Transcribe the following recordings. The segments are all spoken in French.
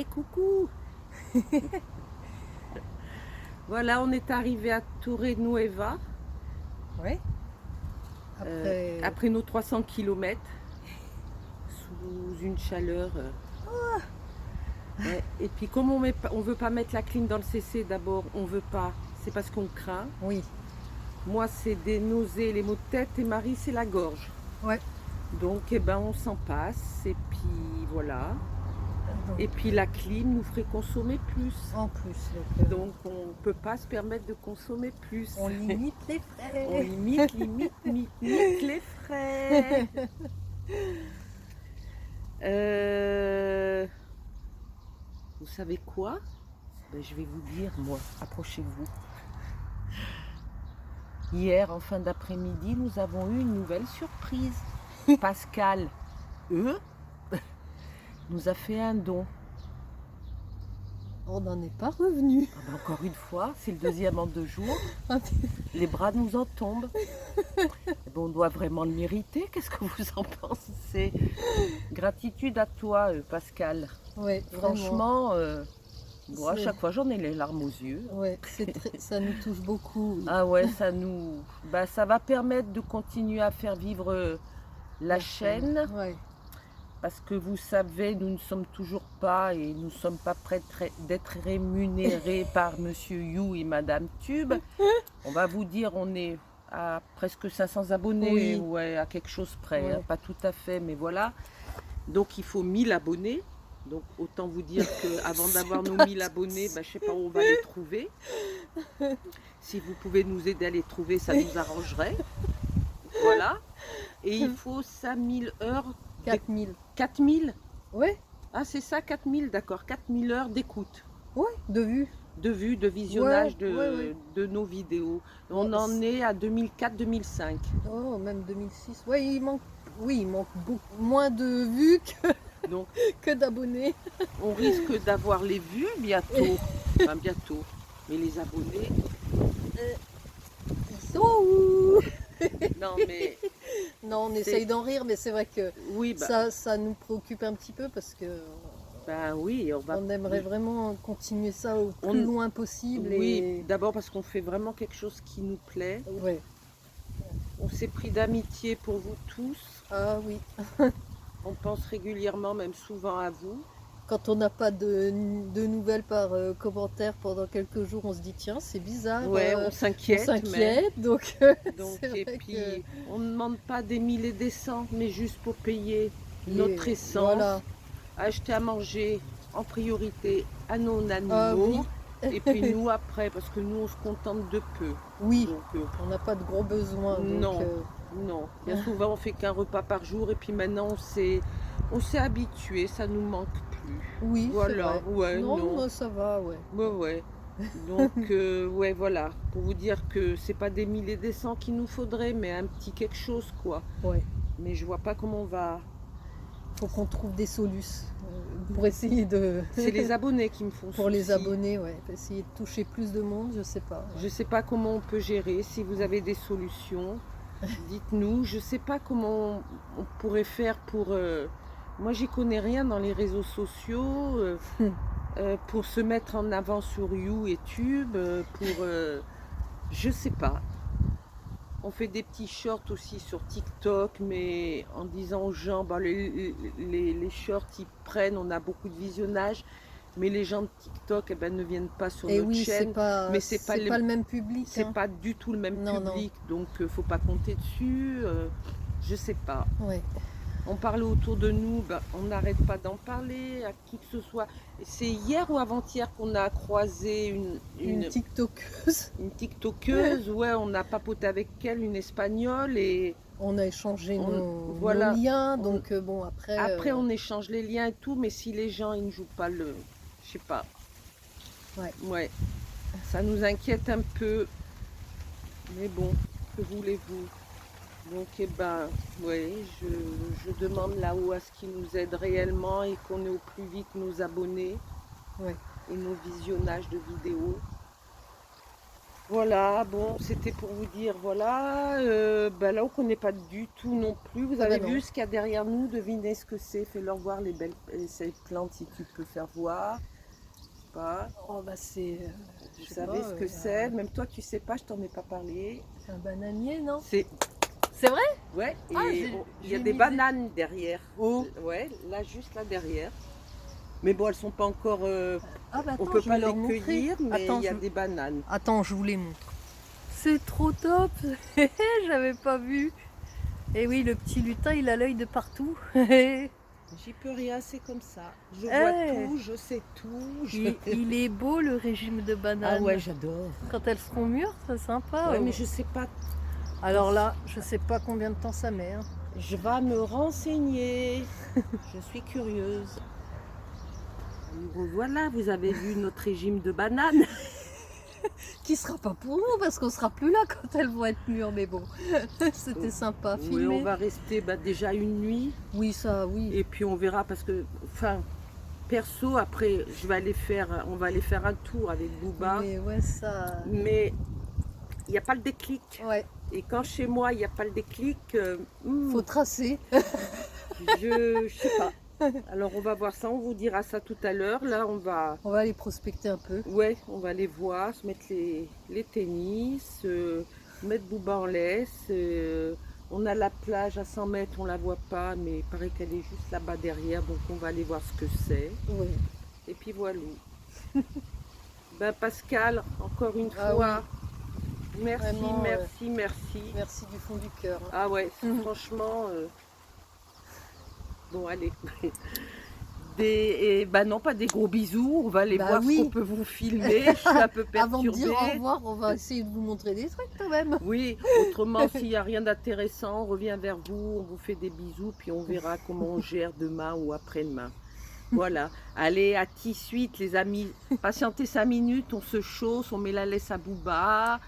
Hey, coucou. Voilà, on est arrivé à Torre Nueva Oui. après nos 300 kilomètres sous une chaleur. Ouais. Et puis comme on veut pas mettre la clim dans le CC d'abord, on veut pas, c'est parce qu'on craint. Oui. Moi c'est des nausées, les maux de tête et Marie c'est la gorge. Ouais. Donc eh ben, on s'en passe et puis voilà. Donc, Et puis la clim nous ferait consommer plus. en plus, Donc on ne peut pas se permettre de consommer plus. on limite les frais. On limite les frais. Vous savez quoi? Ben, je vais vous dire, moi, approchez-vous. Hier, en fin d'après-midi, nous avons eu une nouvelle surprise. Pascal, eux, nous a fait un don. On n'en est pas revenu. Ah ben, encore une fois, c'est le deuxième en 2 jours. Les bras nous en tombent. Eh ben, on doit vraiment le mériter. Qu'est-ce que vous en pensez? Gratitude à toi, Pascal. Ouais, Franchement, bon, à C'est- chaque fois j'en ai les larmes aux yeux. ouais, ça nous touche beaucoup. Oui. Ah ouais, ça va permettre de continuer à faire vivre la chaîne. Ouais. Parce que vous savez, nous ne sommes toujours pas et nous ne sommes pas prêts d'être rémunérés par Monsieur You et Madame Tube. On va vous dire, on est à presque 500 abonnés, Oui. ouais, à quelque chose près, Ouais. hein, pas tout à fait, mais voilà. Donc il faut 1000 abonnés. Donc autant vous dire qu'avant d'avoir nos 1000 abonnés, je ne sais pas où on va les trouver. Si vous pouvez nous aider à les trouver, ça nous arrangerait. Voilà. Et il faut 5000 heures. 4000. 4000. Ouais. Ah c'est ça, 4000, d'accord. 4000 heures d'écoute, Ouais, de vue. de vue, de visionnage Ouais, ouais. de nos vidéos. On Bon, en est à 2004-2005. Oh, même 2006. Ouais, il manque beaucoup moins de vues Donc que d'abonnés. on risque d'avoir les vues bientôt. Enfin bientôt. Mais les abonnés, Ils sont où? non mais Non, on C'est- essaye d'en rire, mais c'est vrai que oui, ça nous préoccupe un petit peu parce que oui, on aimerait vraiment continuer ça au plus loin possible. Oui, Et... d'abord parce qu'on fait vraiment quelque chose qui nous plaît. Ouais. On s'est pris d'amitié pour vous tous. Ah oui. On pense régulièrement, même souvent à vous. Quand on n'a pas de nouvelles par commentaire pendant quelques jours, on se dit tiens, c'est bizarre. Ouais, on On s'inquiète. s'inquiète. Donc, Donc, c'est et vrai puis, que on ne demande pas des milliers et des cents, mais juste pour payer notre essence, voilà. acheter à manger en priorité à nos Ah oui. animaux. Et puis nous après, parce que nous on se contente de peu. Oui. Donc, On n'a pas de gros besoins. non. Donc, non, bien souvent on fait qu'un repas par jour et puis maintenant on s'est habitué, ça nous manque plus. oui, Voilà, c'est vrai. ouais, Non, non. non, ça va, ouais. Ouais, ouais. Donc, ouais, voilà. Pour vous dire que c'est pas des milliers et des cents qu'il nous faudrait, mais un petit quelque chose, quoi. Ouais. Mais je vois pas comment on va. Faut qu'on trouve des solutions pour essayer de. C'est les abonnés qui me font Pour les souci. abonnés, ouais. Essayer de toucher plus de monde, je sais pas. Ouais. Je sais pas comment on peut gérer. Si vous avez des solutions, dites-nous. Je sais pas comment on pourrait faire pour. Moi, j'y connais rien dans les réseaux sociaux. Pour se mettre en avant sur You et Tube, je sais pas. On fait des petits shorts aussi sur TikTok, mais en disant aux gens, les shorts ils prennent, on a beaucoup de visionnage, mais les gens de TikTok ne viennent pas sur Et notre oui, chaîne. Mais c'est pas le même public. C'est Hein. pas du tout le même Non, public, donc faut pas compter dessus. Je sais pas. Ouais. On parle autour de nous, on n'arrête pas d'en parler à qui que ce soit. C'est hier ou avant-hier qu'on a croisé Une TikTokeuse. une TikTokeuse. Ouais, on a papoté avec elle, une espagnole. Et On a échangé nos voilà. liens, donc bon, après. Après, on échange les liens et tout, mais si les gens ils ne jouent pas le. Je sais pas. Ouais. Ouais. Ça nous inquiète un peu. Mais bon, que voulez-vous? Donc, ouais, je demande là-haut à ce qu'ils nous aident réellement et qu'on ait au plus vite nos abonnés Ouais. et nos visionnages de vidéos. Voilà, bon, c'était pour vous dire, voilà, bah là on connaît pas du tout non plus. Vous Ah bah avez non. vu ce qu'il y a derrière nous, devinez ce que c'est, fais-leur voir les belles ces plantes si tu peux faire voir. Je sais pas, Oh bah c'est, vous je sais savez pas, ce que c'est, même toi tu sais pas, je t'en ai pas parlé. un bananier, non? C'est, C'est vrai? ouais, Ah, et il y a j'ai des misé. bananes derrière. Oh. Ouais, là juste là derrière. Mais bon, elles sont pas encore, Ah bah on attends, peut je pas vais les leur montrer. cueillir, mais il Attends, y a des bananes. je vous les montre. C'est trop top. J'avais pas vu. Et oui, le petit lutin, il a l'œil de partout. J'y peux rien, c'est comme ça. Je vois Eh, tout, je sais tout. il est beau le régime de Ah ouais, bananes. j'adore. Quand elles seront mûres, c'est sympa. Ouais, Oh. mais je sais pas. Alors là, je sais pas combien de temps ça met, hein. Je vais me renseigner. Je suis curieuse. Nous revoilà, vous avez vu notre régime de bananes. Qui sera pas pour nous parce qu'on sera plus là quand elles vont être mûres. Mais bon, c'était sympa à Oui, filmer. on va rester déjà une nuit. Oui, ça, oui. Et puis on verra parce que, enfin, perso, après, on va aller faire un tour avec Booba. Mais ouais, ça. Mais il n'y a pas le déclic. Ouais, Et quand chez moi, il n'y a pas le déclic, faut tracer. je sais pas. Alors on va voir ça, on vous dira ça tout à l'heure. Là, On va aller prospecter un peu. ouais, on va aller voir, se mettre les tennis, mettre Booba en laisse. On a la plage à 100 mètres, on la voit pas, mais il paraît qu'elle est juste là-bas derrière, donc on va aller voir ce que c'est. Oui. Et puis voilà. Ben Pascal, encore une Ah fois, merci, Vraiment, merci, merci. merci du fond du cœur. Ah ouais, Mhm. franchement, bon allez. Bah non, pas des gros bisous, on va aller Bah voir oui. ce qu'on peut vous filmer. Je suis un peu Avant de dire au perturbée. revoir, on va essayer de vous montrer des trucs quand même. Oui, autrement, s'il n'y a rien d'intéressant, on revient vers vous, on vous fait des bisous, puis on verra comment on gère demain ou après-demain. Voilà. Allez, à T8, les amis. Patientez 5 minutes, on se chausse, on met la laisse à Booba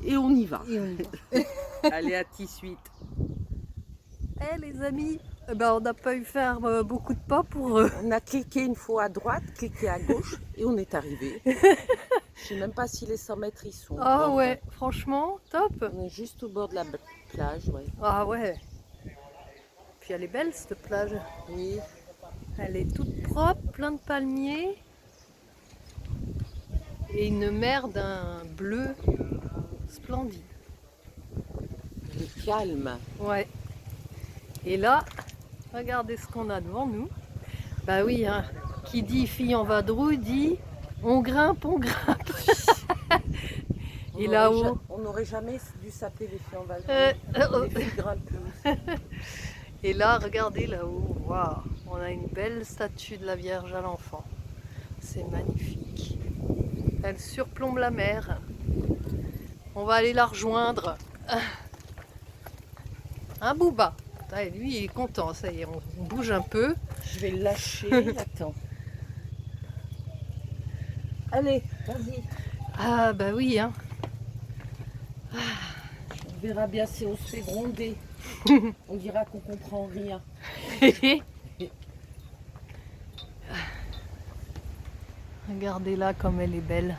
et on y va. Et on y va. Allez, à T8. Eh les amis, on n'a pas eu faire beaucoup de pas pour... On a cliqué une fois à droite, cliqué à gauche et on est arrivé. Je sais même pas si les 100 mètres y sont. Ah Bon, ouais, franchement, top. on est juste au bord de la plage, ouais. Ah ouais. Puis elle est belle cette plage. Oui. Elle est toute propre, plein de palmiers. Et une mer d'un bleu splendide. Le calme. Ouais. Et là, regardez ce qu'on a devant nous. Bah oui, hein, qui dit fille en vadrouille dit on grimpe, on grimpe. Et là-haut, On n'aurait jamais dû s'appeler les filles en Val. euh, Les filles grimpeuses. et là, regardez là-haut, waouh, on a une belle statue de la Vierge à l'enfant. C'est magnifique. Elle surplombe la mer. On va aller la rejoindre. Un Booba. Ah, lui, il est content, ça y est, on bouge un peu. Je vais le lâcher. Attends. Allez, vas-y. Ah bah oui, hein. On verra bien si on se fait gronder. On dira qu'on comprend rien. Regardez là comme elle est belle.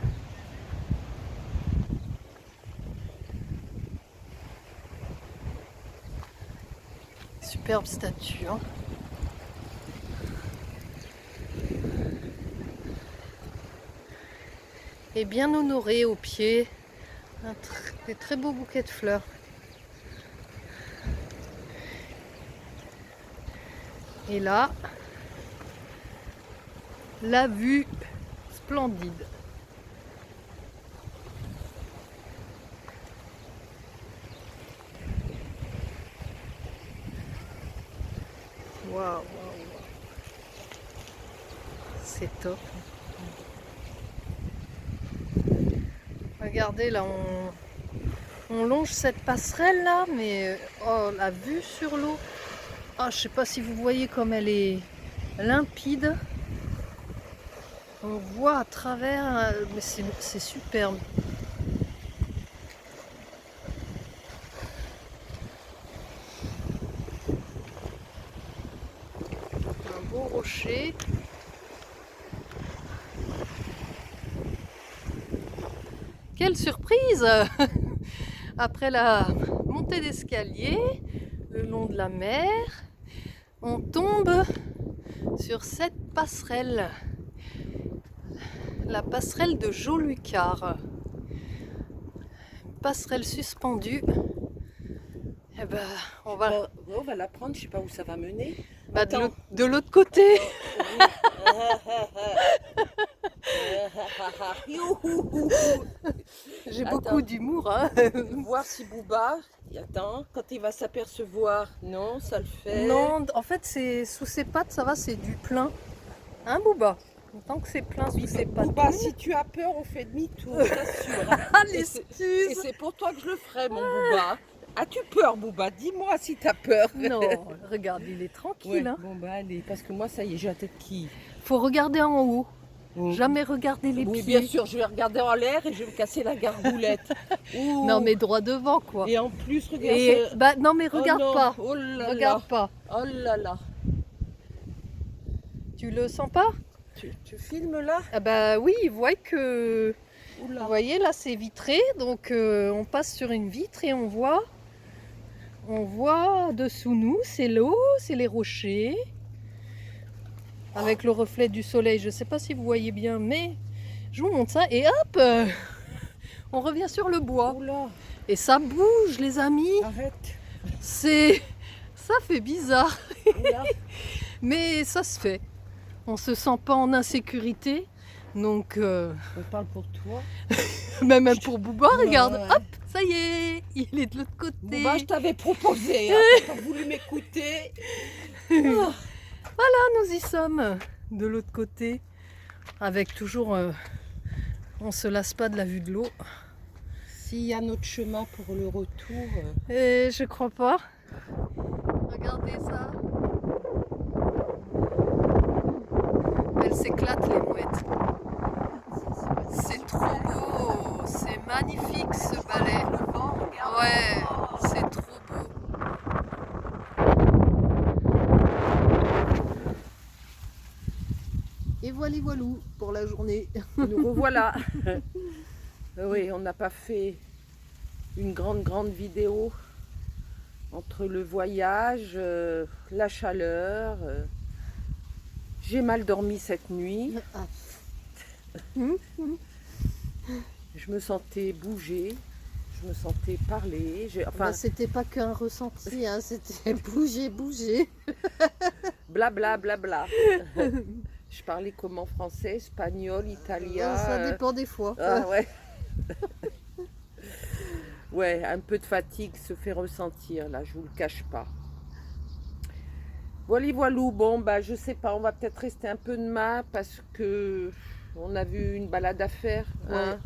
Superbe statue, hein. Et bien honorée au pied. Des très beaux bouquets de fleurs. Et là, la vue splendide. Waouh, waouh, waouh. C'est top. Regardez là, on longe cette passerelle là, mais oh, la vue sur l'eau. Ah, je sais pas si vous voyez comme elle est limpide. On voit à travers, mais c'est superbe. Un beau rocher. Quelle surprise! Après la montée d'escalier, le long de la mer, on tombe sur cette passerelle. La passerelle de Jolucar. Passerelle suspendue. Eh ben, on va, On va la prendre, je sais pas où ça va mener. bah, Attends. de l'autre côté. J'ai beaucoup d'humour. Hein. Voir si Booba, attends, quand il va s'apercevoir, non, ça le fait. Non, en fait, c'est sous ses pattes, ça va, c'est du plein. Hein, Booba? Tant que c'est plein sous ses pattes. Booba, si tu as peur, on fait demi-tour, je t'assure. Ah, Et l'excuse! c'est pour toi que je le ferai, mon Booba. As-tu peur, Booba? Dis-moi si tu as peur. Non, regarde, il est tranquille. Ouais, Hein. bon, bah allez, parce que moi, ça y est, j'ai la tête qui. Faut regarder en haut. Mm. Jamais regarder les Oui, pieds. bien sûr, je vais regarder en l'air et je vais me casser la gargoulette. Ouh. Non, mais droit devant, quoi. Et en plus, regarde. Et, bah, non, mais Oh regarde non. pas. Oh là Regarde là. pas. Oh là là. Tu le sens pas? Tu filmes là? Ah bah oui, vous voyez que... Oula. Vous voyez, là, c'est vitré. Donc, on passe sur une vitre et on voit dessous nous, c'est l'eau, c'est les rochers. Avec le reflet du soleil. Je sais pas si vous voyez bien, mais je vous montre ça. Et hop, on revient sur le bois. Oula. Et ça bouge, les amis. Arrête. Ça fait bizarre. Oula. Mais ça se fait. On se sent pas en insécurité. Donc, On parle pour toi. même pour Booba, regarde, Ouais. hop, ça y est, il est de l'autre côté. Booba, je t'avais proposé. Hein, t'as pas voulu m'écouter. Oh. Nous y sommes, de l'autre côté, avec toujours, on se lasse pas de la vue de l'eau. S'il y a notre chemin pour le retour. Et je crois pas. Regardez ça. Elles s'éclatent les mouettes. C'est trop beau, c'est magnifique ce balai. Ouais, c'est trop beau. Et voilou pour la journée. Nous revoilà. Oui, on n'a pas fait une grande vidéo entre le voyage, la chaleur. J'ai mal dormi cette nuit. Je me sentais bouger, je me sentais parler. Enfin, c'était pas qu'un ressenti, hein, c'était bouger. Bla. Je parlais comment? Français, espagnol, italien. Ça dépend des fois. Ah ouais. Ouais, un peu de fatigue se fait ressentir là, je vous le cache pas. Voilou, bon bah je sais pas, on va peut-être rester un peu demain parce que on a vu une balade à faire. Hein. Ouais.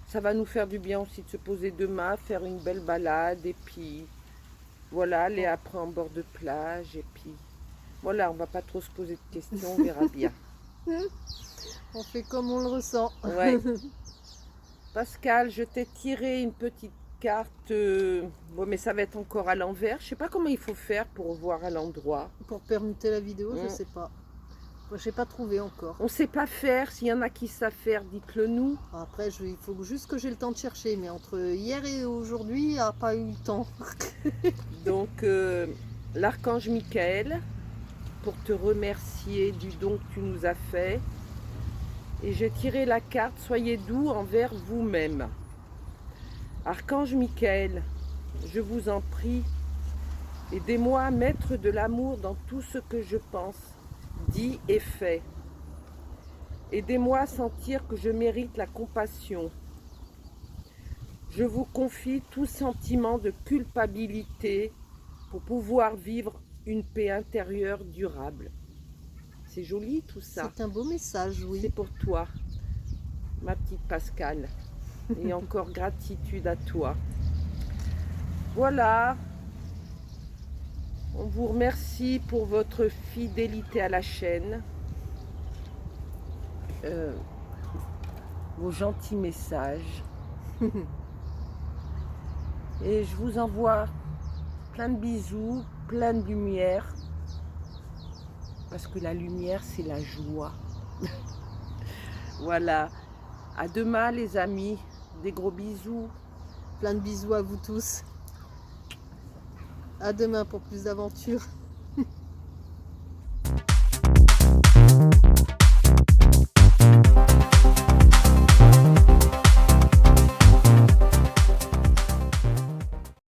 Ça va nous faire du bien aussi de se poser demain, faire une belle balade et puis voilà, aller après en bord de plage et puis voilà, on va pas trop se poser de questions, on verra bien. On fait comme on le ressent. Ouais. Pascal, je t'ai tiré une petite carte, bon mais ça va être encore à l'envers. Je sais pas comment il faut faire pour voir à l'endroit. Pour permuter la vidéo, je sais pas. Moi, j'ai pas trouvé encore. On sait pas faire. S'il y en a qui savent faire, dites-le nous. Après, il faut juste que j'ai le temps de chercher. Mais entre hier et aujourd'hui, il n'y a pas eu le temps. Donc, l'archange Michael, pour te remercier du don que tu nous as fait. Et j'ai tiré la carte, soyez doux envers vous-même. Archange Michael, je vous en prie, aidez-moi à mettre de l'amour dans tout ce que je pense, dis et fais. Aidez-moi à sentir que je mérite la compassion. Je vous confie tout sentiment de culpabilité pour pouvoir vivre une paix intérieure durable. C'est joli tout ça. C'est un beau message, oui. C'est pour toi, ma petite Pascal. Et encore gratitude à toi. Voilà. On vous remercie pour votre fidélité à la chaîne. Vos gentils messages. Et je vous envoie plein de bisous, plein de lumière. Parce que la lumière, c'est la joie. Voilà. À demain, les amis. Des gros bisous. Plein de bisous à vous tous. À demain pour plus d'aventures.